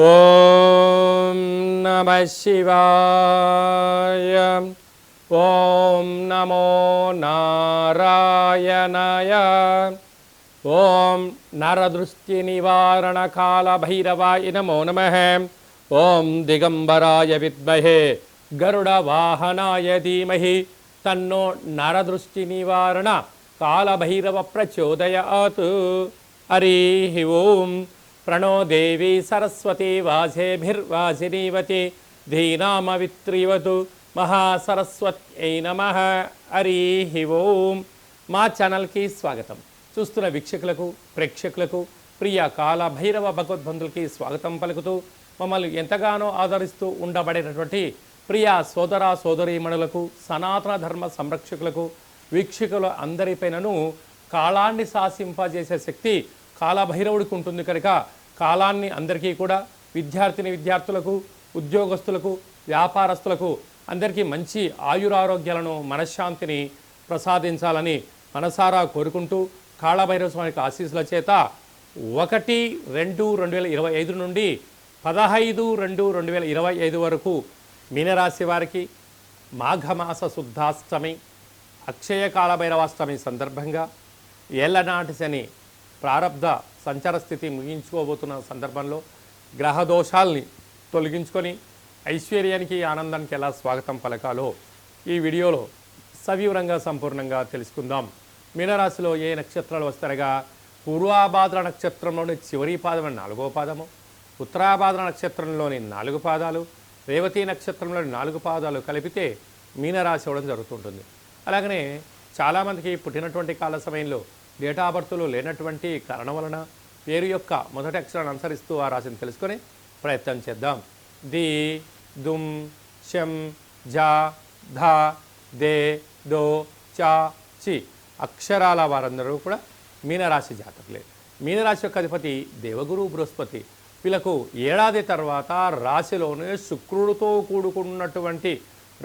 ఓం నమః శివాయ. ఓం నమో నారాయణాయ. ఓం నరదృష్టి నివారణ కాల భైరవాయ నమో నమః. ఓం దిగంబరాయ విద్మహే గరుడ వాహనాయ ధీమహి తన్నో నరదృష్టి నివారణ కాలభైరవ ప్రచోదయాత్. హరి ఓం. ప్రణో దేవి సరస్వతి వాసేభిర్వాసినీవతి ధీనామవిత్రివతు మహాసరస్వత్యై నమః. హరి ఓం. మా ఛానల్కి స్వాగతం. చూస్తున్న వీక్షకులకు ప్రేక్షకులకు ప్రియ కాల భైరవ భగవద్బంధులకి స్వాగతం పలుకుతూ మమ్మల్ని ఎంతగానో ఆదరిస్తూ ఉండబడినటువంటి ప్రియ సోదర సోదరీమణులకు సనాతన ధర్మ సంరక్షకులకు వీక్షకుల అందరిపైనను కాలాన్ని శాసింపజేసే శక్తి కాలభైరవుడికి ఉంటుంది కనుక కాలాన్ని అందరికీ కూడా విద్యార్థులకు ఉద్యోగస్తులకు వ్యాపారస్తులకు అందరికీ మంచి ఆయురారోగ్యాలను మనశ్శాంతిని ప్రసాదించాలని మనసారా కోరుకుంటూ కాళభైరవ స్వామికి ఆశీస్సుల చేత 1-2-2025 నుండి 15-2-2025 వరకు మీనరాశి వారికి మాఘమాస శుద్ధాష్టమి అక్షయ కాళభైరవాష్టమి సందర్భంగా ఏళ్లనాటి శని ప్రారబ్ధ సంచార స్థితి ముగించుకోబోతున్న సందర్భంలో గ్రహదోషాల్ని తొలగించుకొని ఐశ్వర్యానికి ఆనందానికి ఎలా స్వాగతం పలకాలో ఈ వీడియోలో సవివరంగా సంపూర్ణంగా తెలుసుకుందాం. మీనరాశిలో ఏ నక్షత్రాలు వస్తారగా పూర్వాభాద్ర నక్షత్రంలోని చివరి పాదం 4వ పాదము, ఉత్తరాభాద్ర నక్షత్రంలోని 4 పాదాలు, రేవతి నక్షత్రంలోని 4 పాదాలు కలిపితే మీనరాశి అవ్వడం జరుగుతుంటుంది. అలాగనే చాలామందికి పుట్టినటువంటి కాల సమయంలో డేటా బర్త్లు లేనటువంటి కారణం వలన పేరు యొక్క మొదటి అక్షరాన్ని అనుసరిస్తూ ఆ రాశిని తెలుసుకొని ప్రయత్నం చేద్దాం. ది, దుమ్, శం, జా, ధ, దే, దో, చా, చి అక్షరాల వారందరూ కూడా మీనరాశి జాతకులే. మీనరాశి యొక్క అధిపతి దేవగురు బృహస్పతి. వీళ్ళకు ఏడాది తర్వాత రాశిలోనే శుక్రుడితో కూడుకున్నటువంటి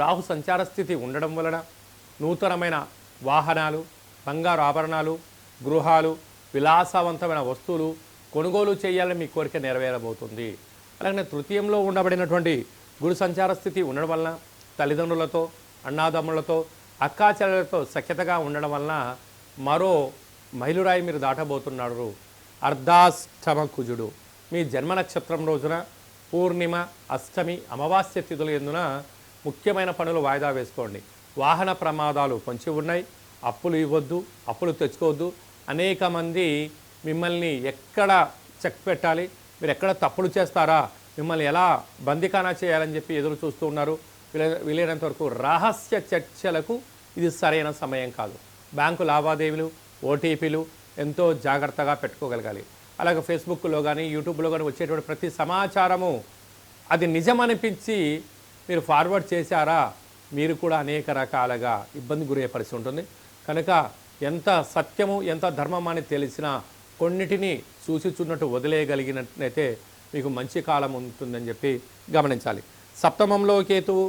రాహు సంచార స్థితి ఉండడం వలన నూతనమైన వాహనాలు, బంగారు ఆభరణాలు, గృహాలు, విలాసవంతమైన వస్తువులు కొనుగోలు చేయాలని మీ కోరిక నెరవేరబోతుంది. అలాగే తృతీయంలో ఉండబడినటువంటి గురు సంచార స్థితి ఉండడం వలన తల్లిదండ్రులతో, అన్నాదమ్ములతో, అక్కాచెల్లెలతో సఖ్యతగా ఉండడం వలన మరో మైలురాయి మీరు దాటబోతున్నాడు. అర్ధాష్టమ కుజుడు మీ జన్మ నక్షత్రం రోజున పూర్ణిమ, అష్టమి, అమావాస్య తిథులు ఎందున ముఖ్యమైన పనులు వాయిదా వేసుకోండి. వాహన ప్రమాదాలు పొంచి ఉన్నాయి. అప్పులు ఇవ్వద్దు, అప్పులు తెచ్చుకోవద్దు. అనేక మంది మిమ్మల్ని ఎక్కడ చెక్ పెట్టాలి, మీరు ఎక్కడ తప్పులు చేస్తారా, మిమ్మల్ని ఎలా బందికానా చేయాలని చెప్పి ఎదురు చూస్తూ ఉన్నారు. వీలైనంత వరకు రహస్య చర్చలకు ఇది సరైన సమయం కాదు. బ్యాంకు లావాదేవీలు, ఓటీపీలు ఎంతో జాగ్రత్తగా పెట్టుకోగలగాలి. అలాగే ఫేస్బుక్లో కానీ యూట్యూబ్లో కానీ వచ్చేటువంటి ప్రతి సమాచారము అది నిజమనిపించి మీరు ఫార్వర్డ్ చేశారా, మీరు కూడా అనేక రకాలుగా ఇబ్బంది గురయ్యే పరిస్థితి ఉంటుంది. కనుక ఎంత సత్యము ఎంత ధర్మం అని తెలిసినా కొన్నిటిని చూసిచున్నట్టు వదిలేయగలిగినట్లయితే మీకు మంచి కాలం ఉంటుందని చెప్పి గమనించాలి. సప్తమంలో కేతువు,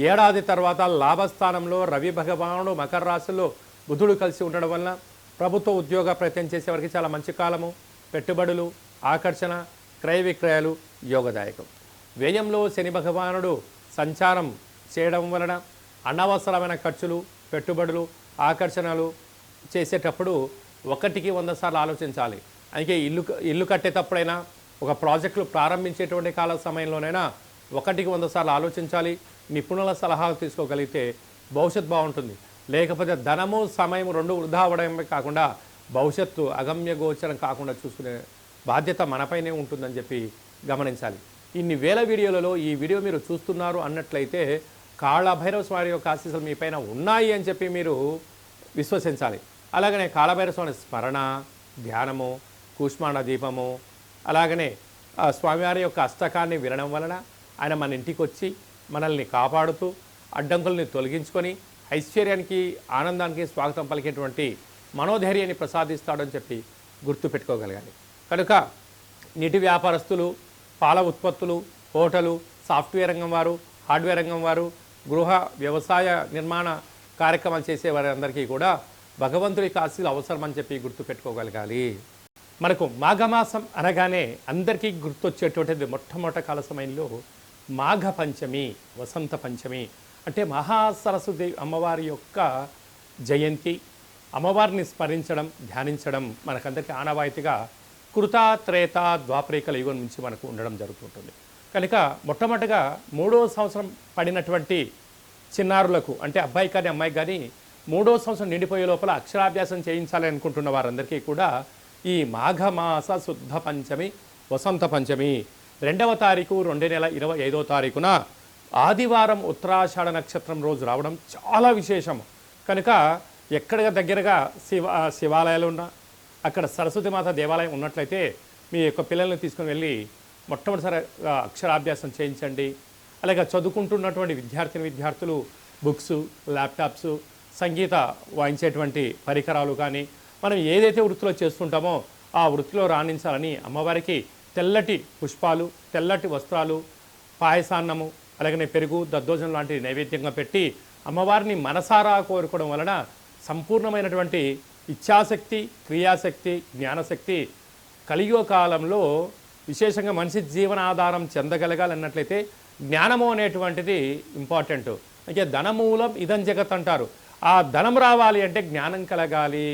ఏడాది తర్వాత లాభస్థానంలో రవి భగవానుడు మకర రాశిలో బుధుడు కలిసి ఉండడం వలన ప్రభుత్వ ఉద్యోగ ప్రయత్నం చేసేవారికి చాలా మంచి కాలము. పెట్టుబడులు, ఆకర్షణ, క్రయ విక్రయాలు యోగదాయకం. వ్యయంలో శని భగవానుడు సంచారం చేయడం వలన అనవసరమైన ఖర్చులు, పెట్టుబడులు, ఆకర్షణలు చేసేటప్పుడు 100 సార్లు ఆలోచించాలి. అందుకే ఇల్లు కట్టేటప్పుడైనా ఒక ప్రాజెక్టులు ప్రారంభించేటువంటి కాల సమయంలోనైనా 100 సార్లు ఆలోచించాలి. నిపుణుల సలహాలు తీసుకోగలిగితే భవిష్యత్తు బాగుంటుంది. లేకపోతే ధనము సమయం 2 వృధా అవ్వడమే కాకుండా భవిష్యత్తు అగమ్య గోచరం కాకుండా చూసుకునే బాధ్యత మనపైనే ఉంటుందని చెప్పి గమనించాలి. ఇన్ని వేల వీడియోలలో ఈ వీడియో మీరు చూస్తున్నారు అన్నట్లయితే కాళభైరవ స్వామి యొక్క ఆశీస్సులు మీ పైన ఉన్నాయి అని చెప్పి మీరు విశ్వసించాలి. అలాగనే కాళభైరవ స్వామి స్మరణ, ధ్యానము, కూష్మాండ దీపము, అలాగనే స్వామివారి యొక్క అష్టకాన్ని వినడం వలన ఆయన మన ఇంటికి వచ్చి మనల్ని కాపాడుతూ అడ్డంకుల్ని తొలగించుకొని ఐశ్వర్యానికి ఆనందానికి స్వాగతం పలికేటువంటి మనోధైర్యాన్ని ప్రసాదిస్తాడని చెప్పి గుర్తుపెట్టుకోగలగాలి. కనుక నీటి వ్యాపారస్తులు, పాల ఉత్పత్తులు, హోటలు, సాఫ్ట్వేర్ రంగం వారు, హార్డ్వేర్ రంగం వారు, గృహ వ్యవసాయ నిర్మాణ కార్యక్రమాలు చేసే వారందరికీ కూడా భగవంతుడి ఆశీస్సులు అవసరమని చెప్పి గుర్తుపెట్టుకోగలగాలి. మనకు మాఘమాసం అనగానే అందరికీ గుర్తొచ్చేటువంటిది మొట్టమొదటి కాల సమయంలో మాఘ పంచమి, వసంత పంచమి. అంటే మహాసరస్వతి అమ్మవారి యొక్క జయంతి, అమ్మవారిని స్మరించడం, ధ్యానించడం మనకందరికీ ఆనవాయితీగా కృత, త్రేత, ద్వాపరికల యుగం నుంచి మనకు ఉండడం జరుగుతుంటుంది. కనుక మొట్టమొదటిగా 3వ సంవత్సరం పడినటువంటి చిన్నారులకు, అంటే అబ్బాయి కానీ అమ్మాయి కానీ 3వ సంవత్సరం నిండిపోయే లోపల అక్షరాభ్యాసం చేయించాలి అనుకుంటున్న వారందరికీ కూడా ఈ మాఘమాస శుద్ధ పంచమి, వసంత పంచమి 2వ తారీఖు 2 నెల 25వ తారీఖున ఆదివారం ఉత్తరాషాఢ నక్షత్రం రోజు రావడం చాలా విశేషం. కనుక ఎక్కడ దగ్గరగా శివాలయాలు ఉన్నా, అక్కడ సరస్వతి మాత దేవాలయం ఉన్నట్లయితే మీ యొక్క పిల్లల్ని తీసుకుని వెళ్ళి మొట్టమొదటిసారి అక్షరాభ్యాసం చేయించండి. అలాగే చదువుకుంటున్నటువంటి విద్యార్థులు బుక్స్, ల్యాప్టాప్స్, సంగీత వాయించేటువంటి పరికరాలు కానీ మనం ఏదైతే వృత్తిలో చేస్తుంటామో ఆ వృత్తిలో రాణించాలని అమ్మవారికి తెల్లటి పుష్పాలు, తెల్లటి వస్త్రాలు, పాయసాన్నము, అలాగనే పెరుగు, దద్దోజనం లాంటి నైవేద్యంగా పెట్టి అమ్మవారిని మనసారా కోరుకోవడం వలన సంపూర్ణమైనటువంటి ఇచ్ఛాశక్తి, క్రియాశక్తి, జ్ఞానశక్తి కలియుగ కాలంలో విశేషంగా మనిషి జీవనాధారం చెందగలగాలన్నట్లయితే జ్ఞానము అనేటువంటిది ఇంపార్టెంట్. అంటే ధనమూలం ఇదం జగత్ అంటారు. ఆ ధనం రావాలి అంటే జ్ఞానం కలగాలి.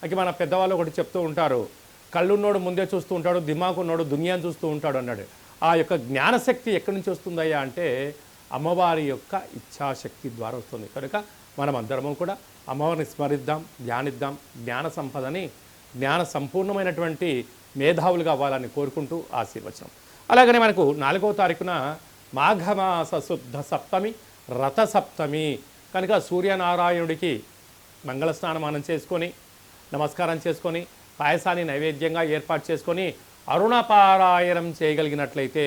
అంటే మన పెద్దవాళ్ళు ఒకటి చెప్తూ ఉంటారు, కళ్ళున్నోడు ముందే చూస్తూ ఉంటాడు, దిమాకున్నోడు దునియాను చూస్తూ ఉంటాడు అన్నాడు. ఆ యొక్క జ్ఞానశక్తి ఎక్కడి నుంచి వస్తుందయ్యా అంటే అమ్మవారి యొక్క ఇచ్ఛాశక్తి ద్వారా వస్తుంది. కనుక మనం అందరము కూడా అమ్మవారిని స్మరిద్దాం, ధ్యానిద్దాం, జ్ఞాన సంపదని, జ్ఞాన సంపూర్ణమైనటువంటి మేధావులుగా అవ్వాలని కోరుకుంటూ ఆశీర్వచనం. అలాగనే మనకు 4వ తారీఖున మాఘమాస శుద్ధ సప్తమి, రథ సప్తమి. కనుక సూర్యనారాయణుడికి మంగళ స్నానమానం చేసుకొని, నమస్కారం చేసుకొని, పాయసాన్ని నైవేద్యంగా ఏర్పాటు చేసుకొని అరుణపారాయణం చేయగలిగినట్లయితే,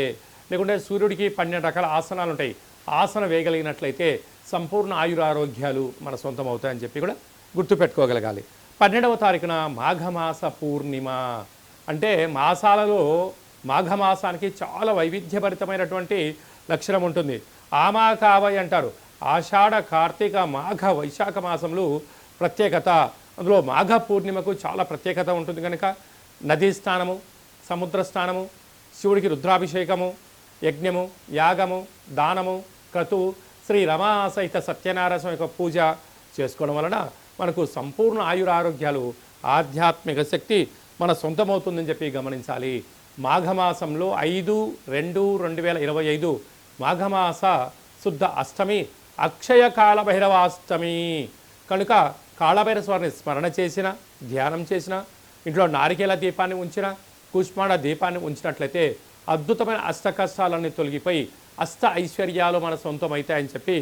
లేకుంటే సూర్యుడికి 12 రకాల ఆసనాలు ఉంటాయి, ఆసన వేయగలిగినట్లయితే సంపూర్ణ ఆయురారోగ్యాలు మన సొంతం అవుతాయని చెప్పి కూడా గుర్తుపెట్టుకోగలగాలి. 12వ తారీఖున మాఘమాస పూర్ణిమ. అంటే మాసాలలో మాఘమాసానికి చాలా వైవిధ్యభరితమైనటువంటి లక్షణం ఉంటుంది. ఆమాకావై అంటారు. ఆషాఢ, కార్తీక, మాఘ, వైశాఖ మాసంలో ప్రత్యేకత. అందులో మాఘ పూర్ణిమకు చాలా ప్రత్యేకత ఉంటుంది. కనుక నదీ స్నానము, సముద్ర స్నానము, శివుడికి రుద్రాభిషేకము, యజ్ఞము, యాగము, దానము, క్రతువు, శ్రీ రమా సహిత సత్యనారాయణ యొక్క పూజ చేసుకోవడం వలన మనకు సంపూర్ణ ఆయురారోగ్యాలు, ఆధ్యాత్మిక శక్తి మన సొంతమవుతుందని చెప్పి గమనించాలి. మాఘమాసంలో 5/2/2025 మాఘమాస శుద్ధ అష్టమి, అక్షయ కాళభైరవాష్టమి. కనుక కాళభైరవ స్వామిని స్మరణ చేసిన, ధ్యానం చేసిన, ఇంట్లో నారికేల దీపాన్ని ఉంచిన, కూష్మాండ దీపాన్ని ఉంచినట్లయితే అద్భుతమైన అష్ట కష్టాలన్నీ తొలగిపోయి అష్ట ఐశ్వర్యాలు మన సొంతం అవుతాయని చెప్పి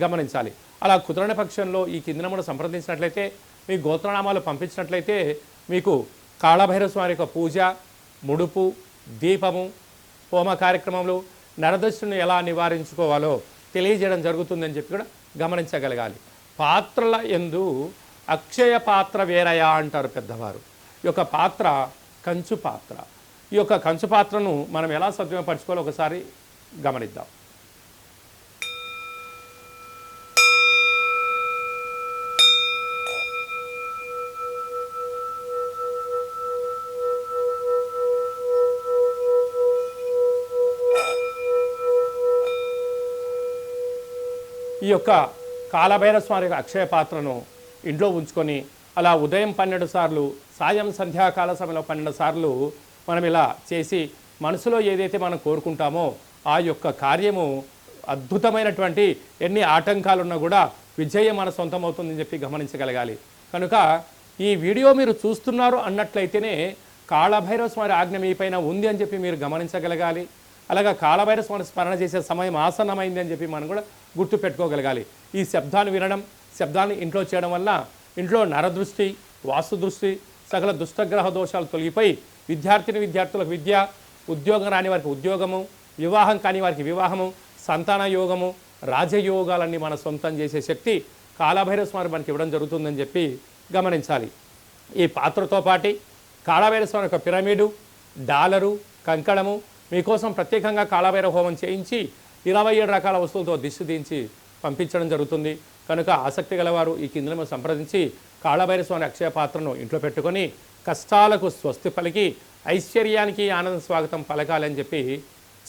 గమనించాలి. అలా కుదరని పక్షంలో ఈ కింద కూడా సంప్రదించినట్లయితే, మీ గోత్రనామాలు పంపించినట్లయితే మీకు కాళభైరవ స్వామి యొక్క పూజ, ముడుపు, దీపము, హోమ కార్యక్రమంలో నరదృష్టిని ఎలా నివారించుకోవాలో తెలియజేయడం జరుగుతుందని చెప్పి కూడా గమనించగలగాలి. పాత్రల యందు అక్షయ పాత్ర వేరయా అంటారు పెద్దవారు. ఈ యొక్క పాత్ర కంచు పాత్ర. ఈ యొక్క కంచు పాత్రను మనం ఎలా సద్వినియోగపరచుకోవాలో ఒకసారి గమనిద్దాం. ఈ యొక్క కాళభైరవ స్వామి యొక్క అక్షయ పాత్రను ఇంట్లో ఉంచుకొని అలా ఉదయం 12 సార్లు, సాయం సంధ్యాకాల సమయంలో 12 సార్లు మనం ఇలా చేసి మనసులో ఏదైతే మనం కోరుకుంటామో ఆ యొక్క కార్యము అద్భుతమైనటువంటి ఎన్ని ఆటంకాలున్నా కూడా విజయం మన సొంతం అవుతుందని చెప్పి గమనించగలగాలి. కనుక ఈ వీడియో మీరు చూస్తున్నారు అన్నట్లయితేనే కాళభైరవ స్వామి ఆజ్ఞ మీ పైన ఉంది అని చెప్పి మీరు గమనించగలగాలి. అలాగా కాళభైరవ స్వామి స్మరణ చేసే సమయం ఆసన్నమైంది అని చెప్పి మనం కూడా గుర్తు పెట్టుకోగలగాలి. ఈ శబ్దాన్ని వినడం, శబ్దాన్ని ఇంట్లో చేయడం వల్ల ఇంట్లో నరదృష్టి, వాస్తు దృష్టి, సకల దుష్టగ్రహ దోషాలు తొలగిపోయి విద్యార్థులకు విద్య, ఉద్యోగం రాని వారికి ఉద్యోగము, వివాహం కాని వారికి వివాహము, సంతాన యోగము, రాజయోగాలన్నీ మన సొంతం చేసే శక్తి కాళభైరవ స్వామి మనకి ఇవ్వడం జరుగుతుందని చెప్పి గమనించాలి. ఈ పాత్రతో పాటు కాళభైరవ స్వామి యొక్క పిరమిడు, డాలరు, కంకణము మీకోసం ప్రత్యేకంగా కాళభైరవ హోమం చేయించి 27 రకాల వస్తువులతో దిష్టి దించి పంపించడం జరుగుతుంది. కనుక ఆసక్తి గలవారు ఈ కింద సంప్రదించి కాళభైరవ స్వామి అక్షయ పాత్రను ఇంట్లో పెట్టుకొని కష్టాలకు స్వస్తి పలికి ఐశ్వర్యానికి ఆనంద స్వాగతం పలకాలని చెప్పి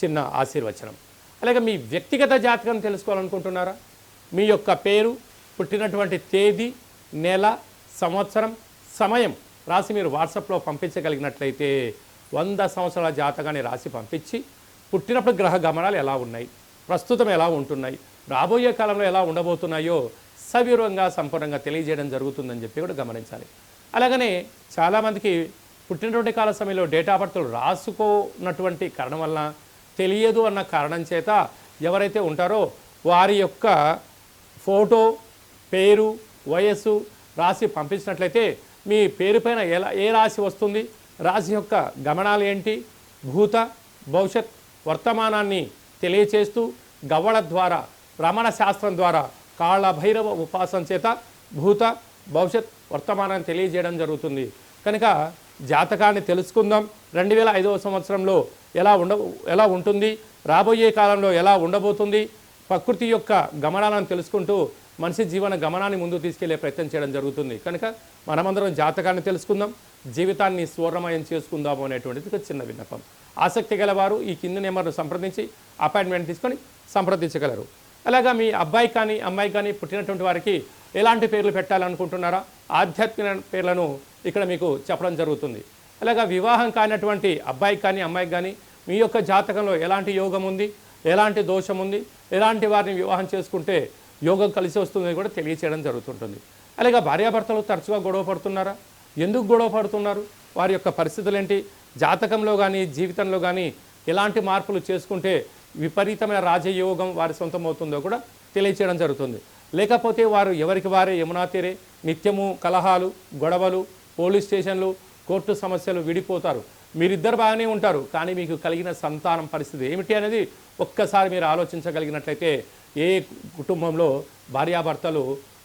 చిన్న ఆశీర్వచనం. అలాగే మీ వ్యక్తిగత జాతకం తెలుసుకోవాలనుకుంటున్నారా? మీ యొక్క పేరు, పుట్టినటువంటి తేదీ, నెల, సంవత్సరం, సమయం రాసి మీరు వాట్సాప్లో పంపించగలిగినట్లయితే 100 సంవత్సరాల జాతకాన్ని రాసి పంపించి పుట్టినప్పుడు గ్రహ గమనాలు ఎలా ఉన్నాయి, ప్రస్తుతం ఎలా ఉంటున్నాయి, రాబోయే కాలంలో ఎలా ఉండబోతున్నాయో సవివరంగా సంపూర్ణంగా తెలియజేయడం జరుగుతుందని చెప్పి కూడా గమనించాలి. అలాగనే చాలామందికి పుట్టినటువంటి కాల సమయంలో డేటా బర్త్లు రాసుకోనటువంటి కారణం వలన, తెలియదు అన్న కారణం చేత ఎవరైతే ఉంటారో వారి యొక్క ఫోటో, పేరు, వయస్సు రాసి పంపించినట్లయితే మీ పేరు పైన ఏ రాశి వస్తుంది, రాశి యొక్క గమనాలు ఏంటి, భూత భవిష్యత్ వర్తమానాన్ని తెలియచేస్తూ గవ్వల ద్వారా, రమణ శాస్త్రం ద్వారా, కాళ్ళ భైరవ ఉపాసన చేత భూత భవిష్యత్ వర్తమానాన్ని తెలియజేయడం జరుగుతుంది. కనుక జాతకాన్ని తెలుసుకుందాం. 2005వ సంవత్సరంలో ఎలా ఉంటుంది, రాబోయే కాలంలో ఎలా ఉండబోతుంది, ప్రకృతి యొక్క గమనాలను తెలుసుకుంటూ మనిషి జీవన గమనాన్ని ముందుకు తీసుకెళ్లే ప్రయత్నం చేయడం జరుగుతుంది. కనుక మనమందరం జాతకాన్ని తెలుసుకుందాం, జీవితాన్ని స్వర్ణమయం చేసుకుందాము అనేటువంటిది ఒక చిన్న విన్నపం. ఆసక్తి గలవారు ఈ కింది నెంబర్ను సంప్రదించి అపాయింట్మెంట్ తీసుకొని సంప్రదించగలరు. అలాగా మీ అబ్బాయి కానీ అమ్మాయి కానీ పుట్టినటువంటి వారికి ఎలాంటి పేర్లు పెట్టాలనుకుంటున్నారా, ఆధ్యాత్మిక పేర్లను ఇక్కడ మీకు చెప్పడం జరుగుతుంది. అలాగా వివాహం కానటువంటి అబ్బాయికి కానీ అమ్మాయికి కానీ మీ యొక్క జాతకంలో ఎలాంటి యోగం ఉంది, ఎలాంటి దోషం ఉంది, ఎలాంటి వారిని వివాహం చేసుకుంటే యోగం కలిసి వస్తుందని కూడా తెలియచేయడం జరుగుతుంటుంది. అలాగే భార్యాభర్తలు తరచుగా గొడవ పడుతున్నారా, ఎందుకు గొడవ పడుతున్నారు, వారి యొక్క పరిస్థితులు ఏంటి, జాతకంలో కానీ జీవితంలో కానీ ఎలాంటి మార్పులు చేసుకుంటే విపరీతమైన రాజయోగం వారి సొంతం అవుతుందో కూడా తెలియచేయడం జరుగుతుంది. లేకపోతే వారు ఎవరికి వారే యమునా తీరే నిత్యము కలహాలు, గొడవలు, పోలీస్ స్టేషన్లు, కోర్టు సమస్యలు, విడిపోతారు. మీరిద్దరు బాగానే ఉంటారు, కానీ మీకు కలిగిన సంతానం పరిస్థితి ఏమిటి అనేది ఒక్కసారి మీరు ఆలోచించగలిగినట్లయితే ఏ కుటుంబంలో భార్యాభర్తలు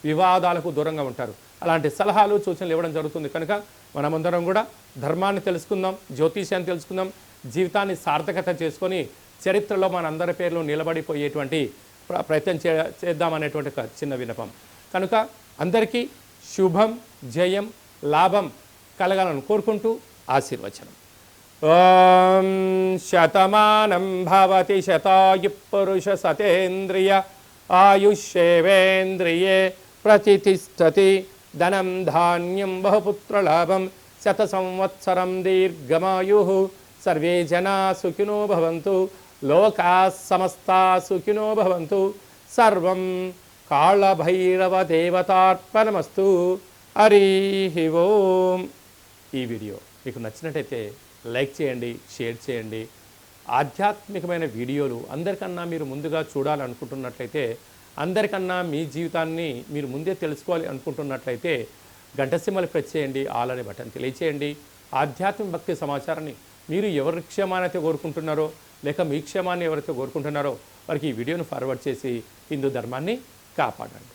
వివాదాలకు దూరంగా ఉంటారు. అలాంటి సలహాలు, సూచనలు ఇవ్వడం జరుగుతుంది. కనుక మనమందరం కూడా ధర్మాన్ని తెలుసుకుందాం, జ్యోతిష్యాన్ని తెలుసుకుందాం, జీవితాన్ని సార్థకత చేసుకొని చరిత్రలో మనందరి పేర్లు నిలబడిపోయేటువంటి ప్రయత్నం చేద్దామనేటువంటి ఒక చిన్న విన్నపం. కనుక అందరికీ శుభం, జయం, లాభం కలగాలని కోరుకుంటూ ఆశీర్వచనం. ఓం శతమానం భవతి శతాయు పురుష సతేంద్రియ ఆయుష్యేవేంద్రియే ప్రతిష్టతి ధనం ధాన్యం బహుపుత్రలాభం శత సంవత్సరం దీర్ఘమాయు సర్వే జనా సుఖినో భవంతు లోకా సమస్తా సుఖినో భవంతు సర్వం కాళభైరవ దేవతార్పణమస్తు. హరి ఓం. ఈ వీడియో మీకు నచ్చినట్టయితే లైక్ చేయండి, షేర్ చేయండి. ఆధ్యాత్మికమైన వీడియోలు అందరికన్నా మీరు ముందుగా చూడాలనుకుంటున్నట్లయితే, అందరికన్నా మీ జీవితాన్ని మీరు ముందే తెలుసుకోవాలి అనుకుంటున్నట్లయితే గంట సింబల్ ప్రెస్ చేయండి, ఆల్ అనే బటన్ తెలియచేయండి. ఆధ్యాత్మిక భక్తి సమాచారాన్ని మీరు ఎవరి క్షేమాన్ని అయితే కోరుకుంటున్నారో, లేక మీ క్షేమాన్ని ఎవరైతే కోరుకుంటున్నారో వారికి ఈ వీడియోను ఫార్వర్డ్ చేసి హిందూ ధర్మాన్ని కాపాడండి.